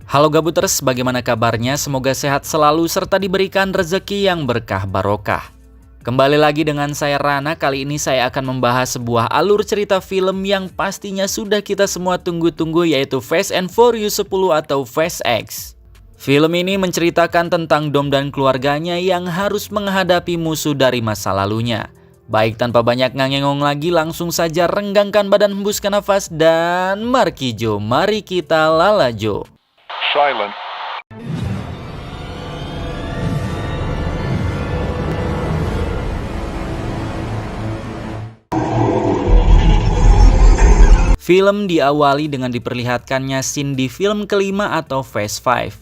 Halo Gabuters, bagaimana kabarnya? Semoga sehat selalu serta diberikan rezeki yang berkah barokah. Kembali lagi dengan saya Rana, kali ini saya akan membahas sebuah alur cerita film yang pastinya sudah kita semua tunggu-tunggu, yaitu Fast and Furious 10 atau Fast X. Film ini menceritakan tentang Dom dan keluarganya yang harus menghadapi musuh dari masa lalunya. Baik tanpa banyak ngangengong lagi, langsung saja renggangkan badan, hembuskan nafas, dan markijo, mari kita lalajo. Silent. Film diawali dengan diperlihatkannya scene di film kelima atau Fast Five,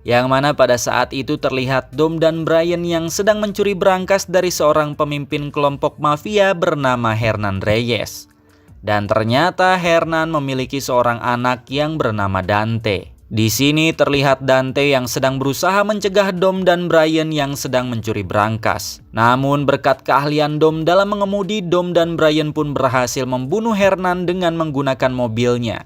yang mana pada saat itu terlihat Dom dan Brian yang sedang mencuri berangkas dari seorang pemimpin kelompok mafia bernama Hernan Reyes. Dan ternyata Hernan memiliki seorang anak yang bernama Dante. Di sini terlihat Dante yang sedang berusaha mencegah Dom dan Brian yang sedang mencuri berangkas. Namun berkat keahlian Dom dalam mengemudi, Dom dan Brian pun berhasil membunuh Hernan dengan menggunakan mobilnya.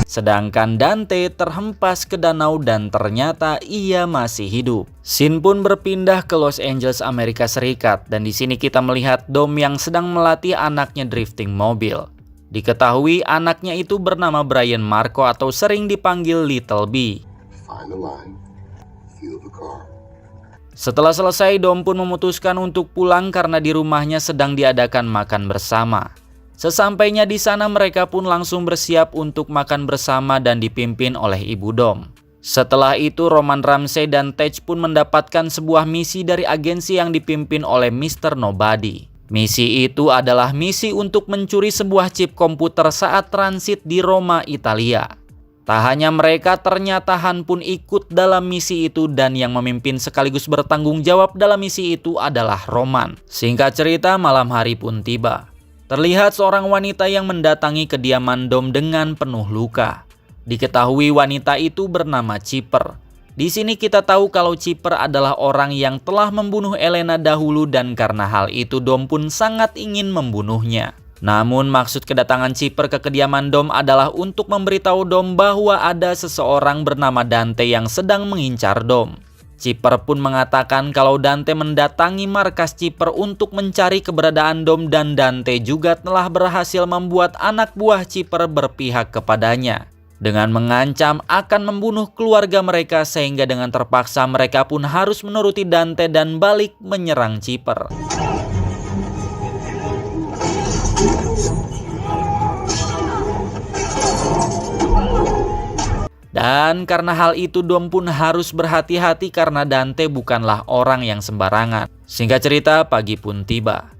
Sedangkan Dante terhempas ke danau dan ternyata ia masih hidup. Scene pun berpindah ke Los Angeles, Amerika Serikat, dan di sini kita melihat Dom yang sedang melatih anaknya drifting mobil. Diketahui anaknya itu bernama Brian Marco atau sering dipanggil Little B. Setelah selesai, Dom pun memutuskan untuk pulang karena di rumahnya sedang diadakan makan bersama. Sesampainya di sana, mereka pun langsung bersiap untuk makan bersama dan dipimpin oleh ibu Dom. Setelah itu, Roman Ramsey dan Tej pun mendapatkan sebuah misi dari agensi yang dipimpin oleh Mr. Nobody. Misi itu adalah misi untuk mencuri sebuah chip komputer saat transit di Roma, Italia. Tak hanya mereka, ternyata Han pun ikut dalam misi itu dan yang memimpin sekaligus bertanggung jawab dalam misi itu adalah Roman. Singkat cerita, malam hari pun tiba. Terlihat seorang wanita yang mendatangi kediaman Dom dengan penuh luka. Diketahui wanita itu bernama Chipper. Di sini kita tahu kalau Chipper adalah orang yang telah membunuh Elena dahulu dan karena hal itu Dom pun sangat ingin membunuhnya. Namun maksud kedatangan Chipper ke kediaman Dom adalah untuk memberitahu Dom bahwa ada seseorang bernama Dante yang sedang mengincar Dom. Chipper pun mengatakan kalau Dante mendatangi markas Chipper untuk mencari keberadaan Dom dan Dante juga telah berhasil membuat anak buah Chipper berpihak kepadanya dengan mengancam akan membunuh keluarga mereka, sehingga dengan terpaksa mereka pun harus menuruti Dante dan balik menyerang Chipper. Dan karena hal itu Dom pun harus berhati-hati karena Dante bukanlah orang yang sembarangan. Singkat cerita, pagi pun tiba.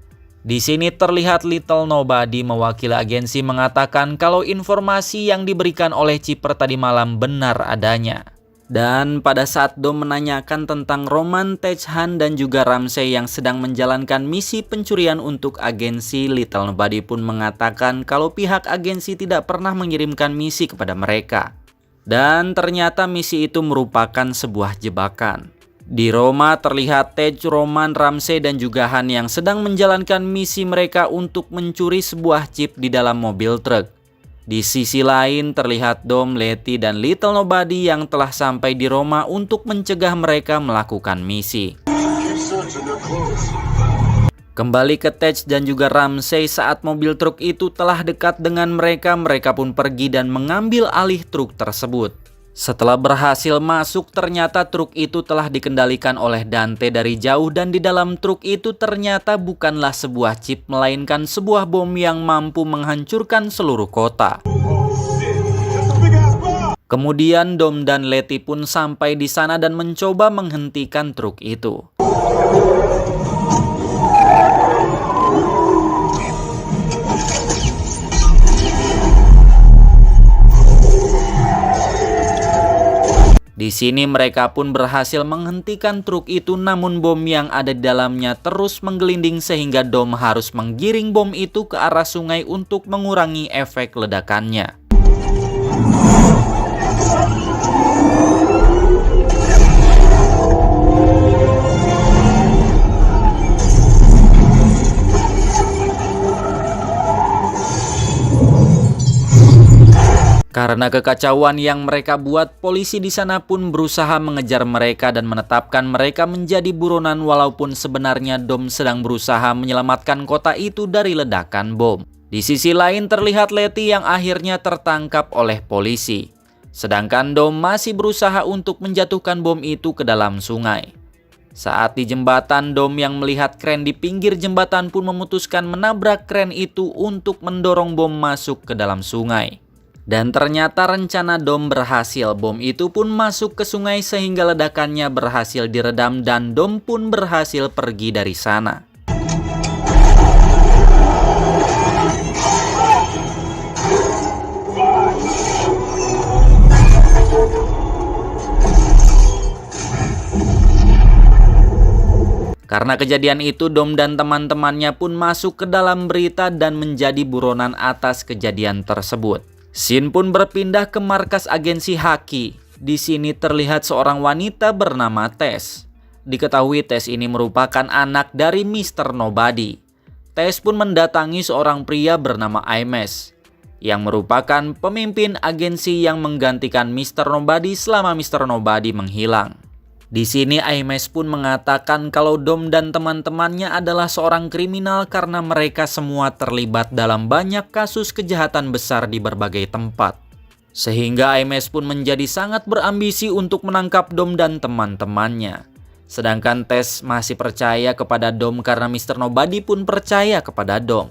Di sini terlihat Little Nobody mewakili agensi mengatakan kalau informasi yang diberikan oleh Chipper tadi malam benar adanya. Dan pada saat Dom menanyakan tentang Roman, Tej, Han, dan juga Ramsey yang sedang menjalankan misi pencurian untuk agensi, Little Nobody pun mengatakan kalau pihak agensi tidak pernah mengirimkan misi kepada mereka. Dan ternyata misi itu merupakan sebuah jebakan. Di Roma terlihat Tej, Roman, Ramsey, dan juga Han yang sedang menjalankan misi mereka untuk mencuri sebuah chip di dalam mobil truk. Di sisi lain terlihat Dom, Letty, dan Little Nobody yang telah sampai di Roma untuk mencegah mereka melakukan misi. Kembali ke Tej dan juga Ramsey, saat mobil truk itu telah dekat dengan mereka, mereka pun pergi dan mengambil alih truk tersebut. Setelah berhasil masuk, ternyata truk itu telah dikendalikan oleh Dante dari jauh dan di dalam truk itu ternyata bukanlah sebuah chip melainkan sebuah bom yang mampu menghancurkan seluruh kota. Kemudian Dom dan Letty pun sampai di sana dan mencoba menghentikan truk itu. Di sini mereka pun berhasil menghentikan truk itu, namun bom yang ada di dalamnya terus menggelinding sehingga Dom harus menggiring bom itu ke arah sungai untuk mengurangi efek ledakannya. Karena kekacauan yang mereka buat, polisi di sana pun berusaha mengejar mereka dan menetapkan mereka menjadi buronan walaupun sebenarnya Dom sedang berusaha menyelamatkan kota itu dari ledakan bom. Di sisi lain terlihat Letty yang akhirnya tertangkap oleh polisi. Sedangkan Dom masih berusaha untuk menjatuhkan bom itu ke dalam sungai. Saat di jembatan, Dom yang melihat kren di pinggir jembatan pun memutuskan menabrak kren itu untuk mendorong bom masuk ke dalam sungai. Dan ternyata rencana Dom berhasil, bom itu pun masuk ke sungai sehingga ledakannya berhasil diredam dan Dom pun berhasil pergi dari sana. Karena kejadian itu, Dom dan teman-temannya pun masuk ke dalam berita dan menjadi buronan atas kejadian tersebut. Scene pun berpindah ke markas agensi Haki. Di sini terlihat seorang wanita bernama Tess. Diketahui Tess ini merupakan anak dari Mr. Nobody. Tess pun mendatangi seorang pria bernama Imes, yang merupakan pemimpin agensi yang menggantikan Mr. Nobody selama Mr. Nobody menghilang. Di sini Imes pun mengatakan kalau Dom dan teman-temannya adalah seorang kriminal karena mereka semua terlibat dalam banyak kasus kejahatan besar di berbagai tempat. Sehingga Imes pun menjadi sangat berambisi untuk menangkap Dom dan teman-temannya. Sedangkan Tess masih percaya kepada Dom karena Mr. Nobody pun percaya kepada Dom.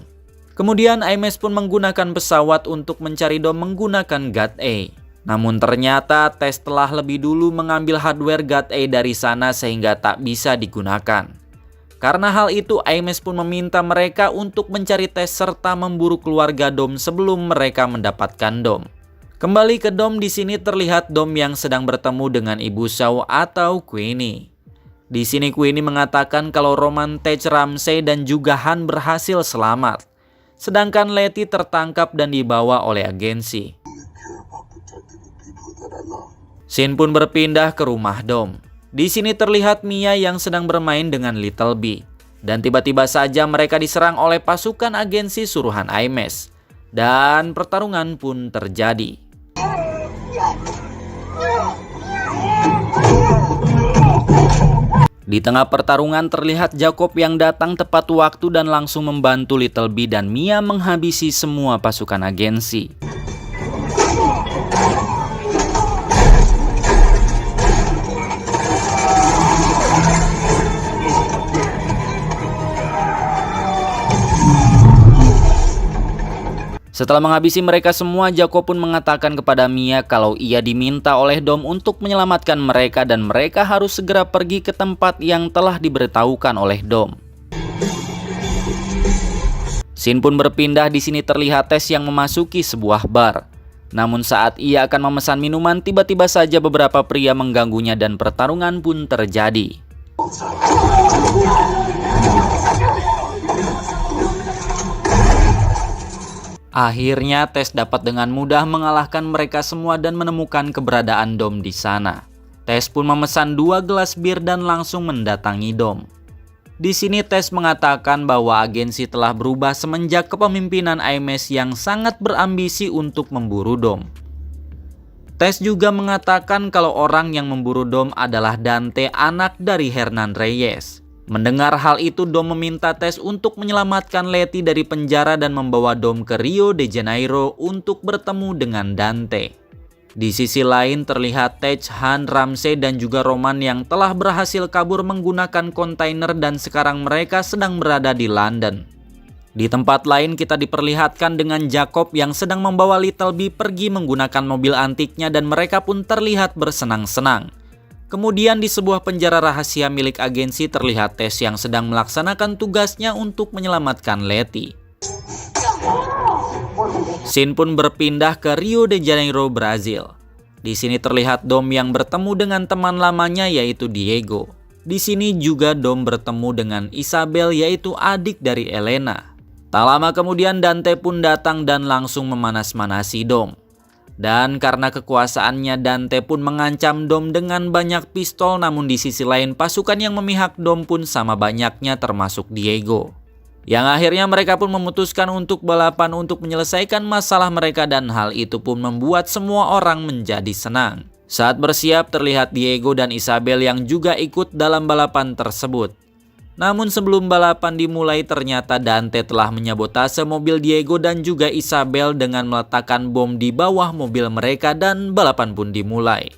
Kemudian Imes pun menggunakan pesawat untuk mencari Dom menggunakan God-A. Namun ternyata Tess telah lebih dulu mengambil hardware God-A dari sana sehingga tak bisa digunakan. Karena hal itu, Imes pun meminta mereka untuk mencari Tess serta memburu keluarga Dom sebelum mereka mendapatkan Dom. Kembali ke Dom, di sini terlihat Dom yang sedang bertemu dengan Ibu Shaw atau Queenie. Di sini Queenie mengatakan kalau Roman, Tej, Ramsey dan juga Han berhasil selamat. Sedangkan Letty tertangkap dan dibawa oleh agensi. Scene pun berpindah ke rumah Dom. Di sini terlihat Mia yang sedang bermain dengan Little B. Dan tiba-tiba saja mereka diserang oleh pasukan agensi suruhan Imes. Dan pertarungan pun terjadi. Di tengah pertarungan terlihat Jacob yang datang tepat waktu dan langsung membantu Little B dan Mia menghabisi semua pasukan agensi. Setelah menghabisi mereka semua, Jacob pun mengatakan kepada Mia kalau ia diminta oleh Dom untuk menyelamatkan mereka dan mereka harus segera pergi ke tempat yang telah diberitahukan oleh Dom. Scene pun berpindah, di sini terlihat Tess yang memasuki sebuah bar. Namun saat ia akan memesan minuman, tiba-tiba saja beberapa pria mengganggunya dan pertarungan pun terjadi. Akhirnya Tess dapat dengan mudah mengalahkan mereka semua dan menemukan keberadaan Dom di sana. Tess pun memesan 2 gelas bir dan langsung mendatangi Dom. Di sini Tess mengatakan bahwa agensi telah berubah semenjak kepemimpinan Imes yang sangat berambisi untuk memburu Dom. Tess juga mengatakan kalau orang yang memburu Dom adalah Dante, anak dari Hernan Reyes. Mendengar hal itu, Dom meminta Tess untuk menyelamatkan Letty dari penjara dan membawa Dom ke Rio de Janeiro untuk bertemu dengan Dante. Di sisi lain terlihat Tej, Han, Ramsey dan juga Roman yang telah berhasil kabur menggunakan kontainer dan sekarang mereka sedang berada di London. Di tempat lain kita diperlihatkan dengan Jacob yang sedang membawa Little B pergi menggunakan mobil antiknya dan mereka pun terlihat bersenang-senang. Kemudian di sebuah penjara rahasia milik agensi terlihat Tess yang sedang melaksanakan tugasnya untuk menyelamatkan Letty. Scene pun berpindah ke Rio de Janeiro, Brazil. Di sini terlihat Dom yang bertemu dengan teman lamanya yaitu Diego. Di sini juga Dom bertemu dengan Isabel yaitu adik dari Elena. Tak lama kemudian Dante pun datang dan langsung memanas-manasi Dom. Dan karena kekuasaannya Dante pun mengancam Dom dengan banyak pistol, namun di sisi lain pasukan yang memihak Dom pun sama banyaknya termasuk Diego. Yang akhirnya mereka pun memutuskan untuk balapan untuk menyelesaikan masalah mereka dan hal itu pun membuat semua orang menjadi senang. Saat bersiap terlihat Diego dan Isabel yang juga ikut dalam balapan tersebut. Namun sebelum balapan dimulai ternyata Dante telah menyabotase mobil Diego dan juga Isabel dengan meletakkan bom di bawah mobil mereka dan balapan pun dimulai.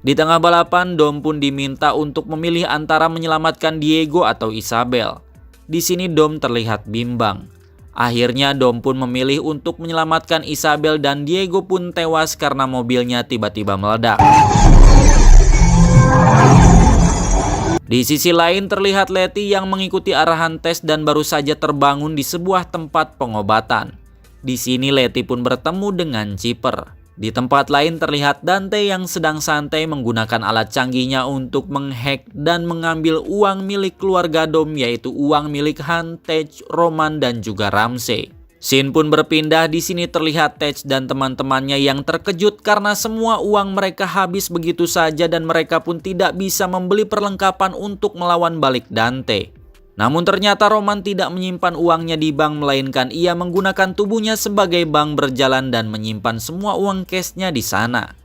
Di tengah balapan, Dom pun diminta untuk memilih antara menyelamatkan Diego atau Isabel. Di sini Dom terlihat bimbang. Akhirnya Dom pun memilih untuk menyelamatkan Isabel dan Diego pun tewas karena mobilnya tiba-tiba meledak. Di sisi lain terlihat Letty yang mengikuti arahan tes dan baru saja terbangun di sebuah tempat pengobatan. Di sini Letty pun bertemu dengan Chipper. Di tempat lain terlihat Dante yang sedang santai menggunakan alat canggihnya untuk menghack dan mengambil uang milik keluarga Dom, yaitu uang milik Han, Tej, Roman dan juga Ramsey. Scene pun berpindah. Di sini terlihat Tej dan teman-temannya yang terkejut karena semua uang mereka habis begitu saja dan mereka pun tidak bisa membeli perlengkapan untuk melawan balik Dante. Namun ternyata Roman tidak menyimpan uangnya di bank, melainkan ia menggunakan tubuhnya sebagai bank berjalan dan menyimpan semua uang cashnya di sana.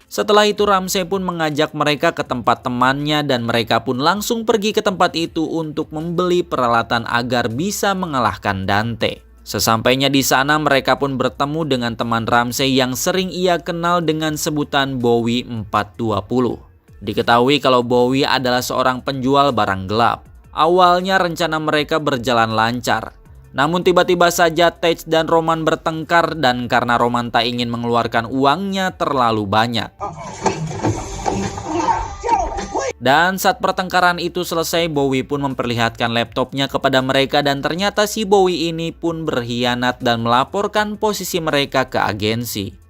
Setelah itu Ramsey pun mengajak mereka ke tempat temannya dan mereka pun langsung pergi ke tempat itu untuk membeli peralatan agar bisa mengalahkan Dante. Sesampainya di sana mereka pun bertemu dengan teman Ramsey yang sering ia kenal dengan sebutan Bowie 420. Diketahui kalau Bowie adalah seorang penjual barang gelap. Awalnya rencana mereka berjalan lancar. Namun tiba-tiba saja Tej dan Roman bertengkar dan karena Roman tak ingin mengeluarkan uangnya terlalu banyak. Dan saat pertengkaran itu selesai, Bowie pun memperlihatkan laptopnya kepada mereka dan ternyata si Bowie ini pun berkhianat dan melaporkan posisi mereka ke agensi.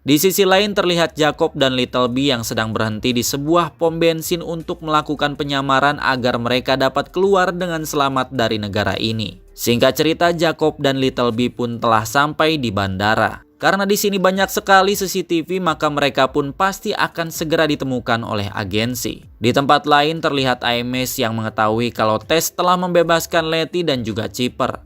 Di sisi lain terlihat Jacob dan Little B yang sedang berhenti di sebuah pom bensin untuk melakukan penyamaran agar mereka dapat keluar dengan selamat dari negara ini. Singkat cerita, Jacob dan Little B pun telah sampai di bandara. Karena di sini banyak sekali CCTV, maka mereka pun pasti akan segera ditemukan oleh agensi. Di tempat lain terlihat Ames yang mengetahui kalau Tess telah membebaskan Letty dan juga Chipper.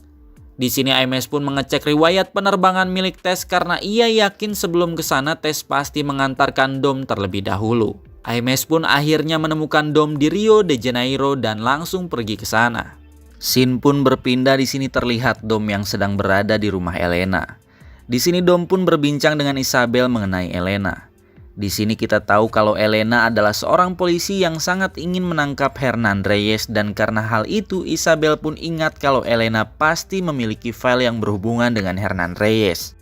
Di sini Ames pun mengecek riwayat penerbangan milik Tess karena ia yakin sebelum ke sana Tess pasti mengantarkan Dom terlebih dahulu. Ames pun akhirnya menemukan Dom di Rio de Janeiro dan langsung pergi ke sana. Scene pun berpindah. Di sini terlihat Dom yang sedang berada di rumah Elena. Di sini Dom pun berbincang dengan Isabel mengenai Elena. Di sini kita tahu kalau Elena adalah seorang polisi yang sangat ingin menangkap Hernan Reyes dan karena hal itu Isabel pun ingat kalau Elena pasti memiliki file yang berhubungan dengan Hernan Reyes.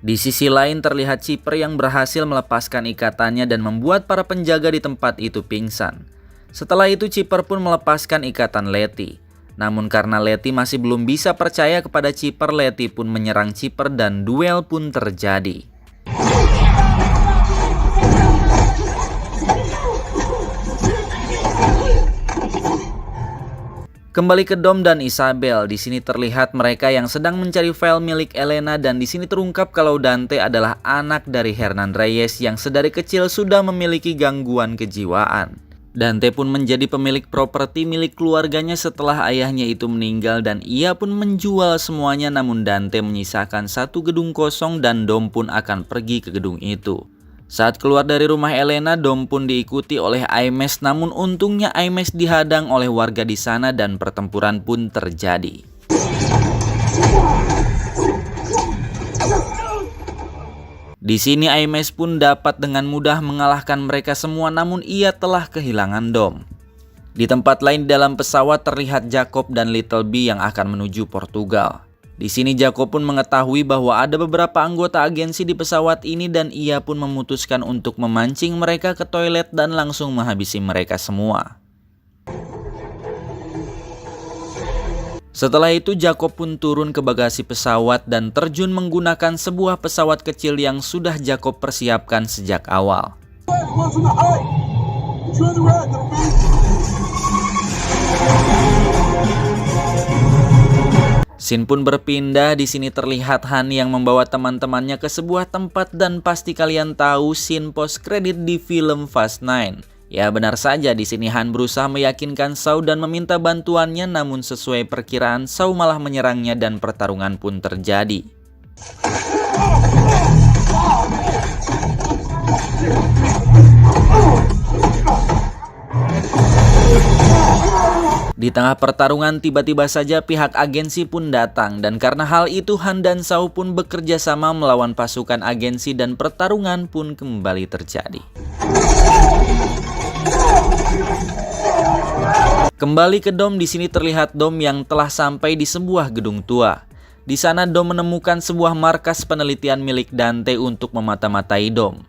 Di sisi lain terlihat Chipper yang berhasil melepaskan ikatannya dan membuat para penjaga di tempat itu pingsan. Setelah itu Chipper pun melepaskan ikatan Letty. Namun karena Letty masih belum bisa percaya kepada Chipper, Letty pun menyerang Chipper dan duel pun terjadi. Kembali ke Dom dan Isabel. Di sini terlihat mereka yang sedang mencari file milik Elena dan di sini terungkap kalau Dante adalah anak dari Hernan Reyes yang sedari kecil sudah memiliki gangguan kejiwaan. Dante pun menjadi pemilik properti milik keluarganya setelah ayahnya itu meninggal dan ia pun menjual semuanya, namun Dante menyisakan satu gedung kosong dan Dom pun akan pergi ke gedung itu. Saat keluar dari rumah Elena, Dom pun diikuti oleh Ames, namun untungnya Ames dihadang oleh warga di sana dan pertempuran pun terjadi. Di sini Ames pun dapat dengan mudah mengalahkan mereka semua, namun ia telah kehilangan Dom. Di tempat lain di dalam pesawat terlihat Jacob dan Little B yang akan menuju Portugal. Di sini Jacob pun mengetahui bahwa ada beberapa anggota agensi di pesawat ini dan ia pun memutuskan untuk memancing mereka ke toilet dan langsung menghabisi mereka semua. Setelah itu Jacob pun turun ke bagasi pesawat dan terjun menggunakan sebuah pesawat kecil yang sudah Jacob persiapkan sejak awal. Scene pun berpindah, di sini terlihat Han yang membawa teman-temannya ke sebuah tempat dan pasti kalian tahu scene post kredit di film Fast 9. Ya benar saja, di sini Han berusaha meyakinkan Shaw dan meminta bantuannya, namun sesuai perkiraan Shaw malah menyerangnya dan pertarungan pun terjadi. Di tengah pertarungan tiba-tiba saja pihak agensi pun datang dan karena hal itu Han dan Shaw pun bekerja sama melawan pasukan agensi dan pertarungan pun kembali terjadi. Kembali ke Dom, di sini terlihat Dom yang telah sampai di sebuah gedung tua. Di sana Dom menemukan sebuah markas penelitian milik Dante untuk memata-matai Dom.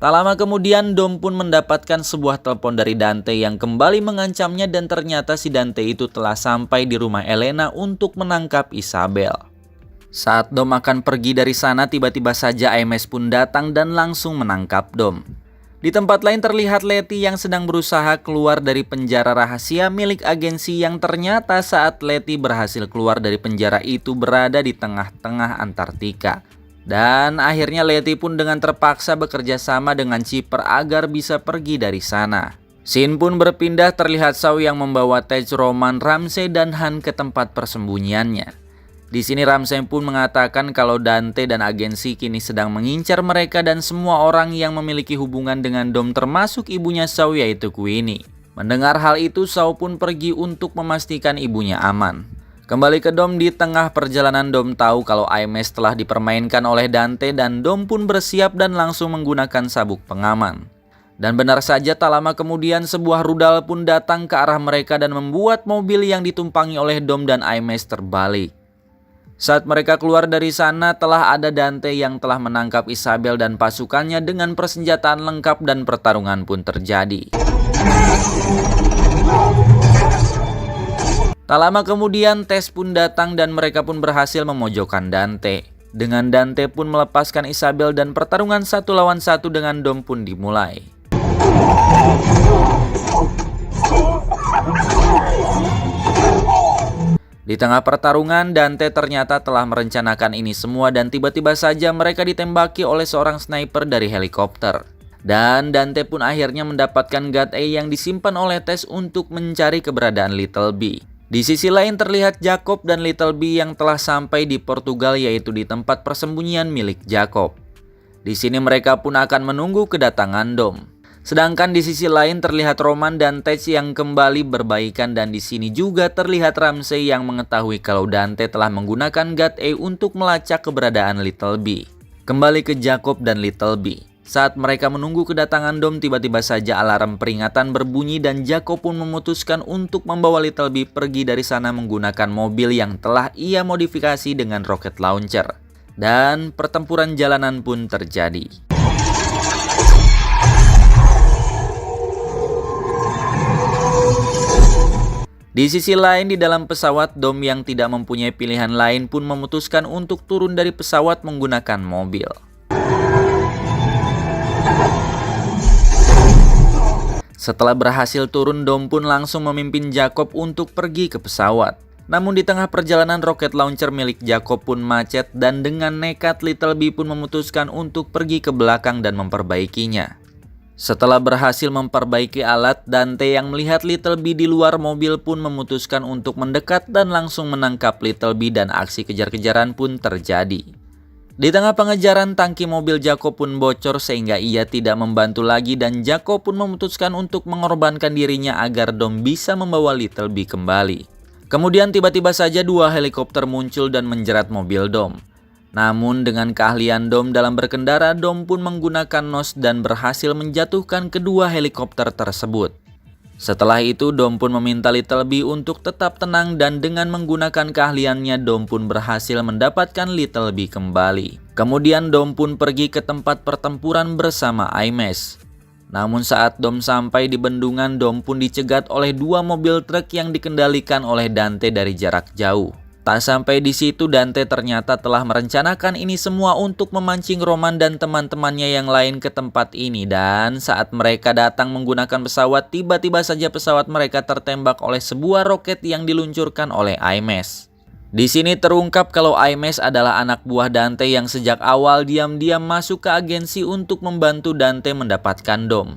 Tak lama kemudian Dom pun mendapatkan sebuah telepon dari Dante yang kembali mengancamnya dan ternyata si Dante itu telah sampai di rumah Elena untuk menangkap Isabel. Saat Dom akan pergi dari sana tiba-tiba saja IMS pun datang dan langsung menangkap Dom. Di tempat lain terlihat Letty yang sedang berusaha keluar dari penjara rahasia milik agensi yang ternyata saat Letty berhasil keluar dari penjara itu berada di tengah-tengah Antartika. Dan akhirnya Letty pun dengan terpaksa bekerja sama dengan Chipper agar bisa pergi dari sana. Scene pun berpindah, terlihat Shaw yang membawa Tej, Roman, Ramsey dan Han ke tempat persembunyiannya. Di sini Ramsey pun mengatakan kalau Dante dan agensi kini sedang mengincar mereka dan semua orang yang memiliki hubungan dengan Dom termasuk ibunya Shaw yaitu Queenie. Mendengar hal itu Shaw pun pergi untuk memastikan ibunya aman. Kembali ke Dom, di tengah perjalanan Dom tahu kalau IMS telah dipermainkan oleh Dante dan Dom pun bersiap dan langsung menggunakan sabuk pengaman. Dan benar saja tak lama kemudian sebuah rudal pun datang ke arah mereka dan membuat mobil yang ditumpangi oleh Dom dan IMS terbalik. Saat mereka keluar dari sana telah ada Dante yang telah menangkap Isabel dan pasukannya dengan persenjataan lengkap dan pertarungan pun terjadi. Tak lama kemudian Tess pun datang dan mereka pun berhasil memojokkan Dante. Dengan Dante pun melepaskan Isabel dan pertarungan 1 lawan 1 dengan Dom pun dimulai. Di tengah pertarungan Dante ternyata telah merencanakan ini semua dan tiba-tiba saja mereka ditembaki oleh seorang sniper dari helikopter. Dan Dante pun akhirnya mendapatkan God A yang disimpan oleh Tess untuk mencari keberadaan Little B. Di sisi lain terlihat Jacob dan Little B yang telah sampai di Portugal yaitu di tempat persembunyian milik Jacob. Di sini mereka pun akan menunggu kedatangan Dom. Sedangkan di sisi lain terlihat Roman dan Tej yang kembali berbaikan dan di sini juga terlihat Ramsey yang mengetahui kalau Dante telah menggunakan God A untuk melacak keberadaan Little B. Kembali ke Jacob dan Little B. Saat mereka menunggu kedatangan Dom, tiba-tiba saja alarm peringatan berbunyi dan Jacob pun memutuskan untuk membawa Little B pergi dari sana menggunakan mobil yang telah ia modifikasi dengan rocket launcher. Dan pertempuran jalanan pun terjadi. Di sisi lain di dalam pesawat, Dom yang tidak mempunyai pilihan lain pun memutuskan untuk turun dari pesawat menggunakan mobil. Setelah berhasil turun, Dom pun langsung memimpin Jacob untuk pergi ke pesawat. Namun di tengah perjalanan rocket launcher milik Jacob pun macet dan dengan nekat Little B pun memutuskan untuk pergi ke belakang dan memperbaikinya. Setelah berhasil memperbaiki alat, Dante yang melihat Little B di luar mobil pun memutuskan untuk mendekat dan langsung menangkap Little B dan aksi kejar-kejaran pun terjadi. Di tengah pengejaran, tangki mobil Jacob pun bocor sehingga ia tidak membantu lagi dan Jacob pun memutuskan untuk mengorbankan dirinya agar Dom bisa membawa Little B kembali. Kemudian tiba-tiba saja 2 helikopter muncul dan menjerat mobil Dom. Namun dengan keahlian Dom dalam berkendara, Dom pun menggunakan nos dan berhasil menjatuhkan kedua helikopter tersebut. Setelah itu Dom pun meminta Little B untuk tetap tenang dan dengan menggunakan keahliannya Dom pun berhasil mendapatkan Little B kembali. Kemudian Dom pun pergi ke tempat pertempuran bersama IMS. Namun saat Dom sampai di bendungan, Dom pun dicegat oleh 2 mobil truk yang dikendalikan oleh Dante dari jarak jauh. Tak sampai di situ, Dante ternyata telah merencanakan ini semua untuk memancing Roman dan teman-temannya yang lain ke tempat ini. Dan saat mereka datang menggunakan pesawat, tiba-tiba saja pesawat mereka tertembak oleh sebuah roket yang diluncurkan oleh IMS. Di sini terungkap kalau Aimes adalah anak buah Dante yang sejak awal diam-diam masuk ke agensi untuk membantu Dante mendapatkan Dom.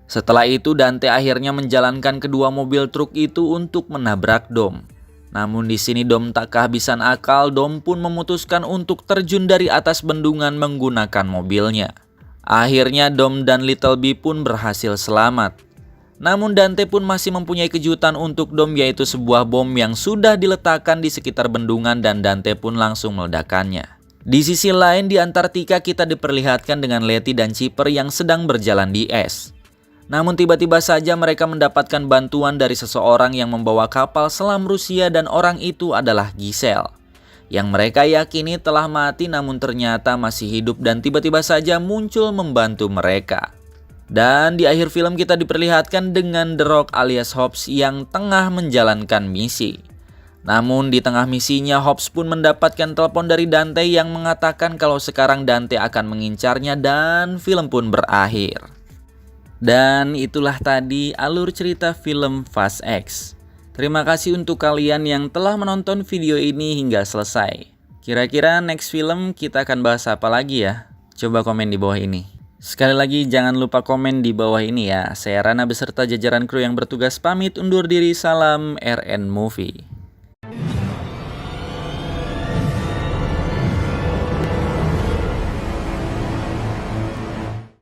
Setelah itu Dante akhirnya menjalankan kedua mobil truk itu untuk menabrak Dom. Namun di sini Dom tak kehabisan akal, Dom pun memutuskan untuk terjun dari atas bendungan menggunakan mobilnya. Akhirnya Dom dan Little B pun berhasil selamat. Namun Dante pun masih mempunyai kejutan untuk Dom, yaitu sebuah bom yang sudah diletakkan di sekitar bendungan dan Dante pun langsung meledakkannya. Di sisi lain di Antartika kita diperlihatkan dengan Letty dan Chipper yang sedang berjalan di es. Namun tiba-tiba saja mereka mendapatkan bantuan dari seseorang yang membawa kapal selam Rusia dan orang itu adalah Giselle. Yang mereka yakini telah mati namun ternyata masih hidup dan tiba-tiba saja muncul membantu mereka. Dan di akhir film kita diperlihatkan dengan The Rock alias Hobbs yang tengah menjalankan misi. Namun di tengah misinya Hobbs pun mendapatkan telepon dari Dante yang mengatakan kalau sekarang Dante akan mengincarnya dan film pun berakhir. Dan itulah tadi alur cerita film Fast X. Terima kasih untuk kalian yang telah menonton video ini hingga selesai. Kira-kira next film kita akan bahas apa lagi ya? Coba komen di bawah ini. Sekali lagi jangan lupa komen di bawah ini ya. Saya Rana beserta jajaran kru yang bertugas pamit undur diri. Salam RN Movie.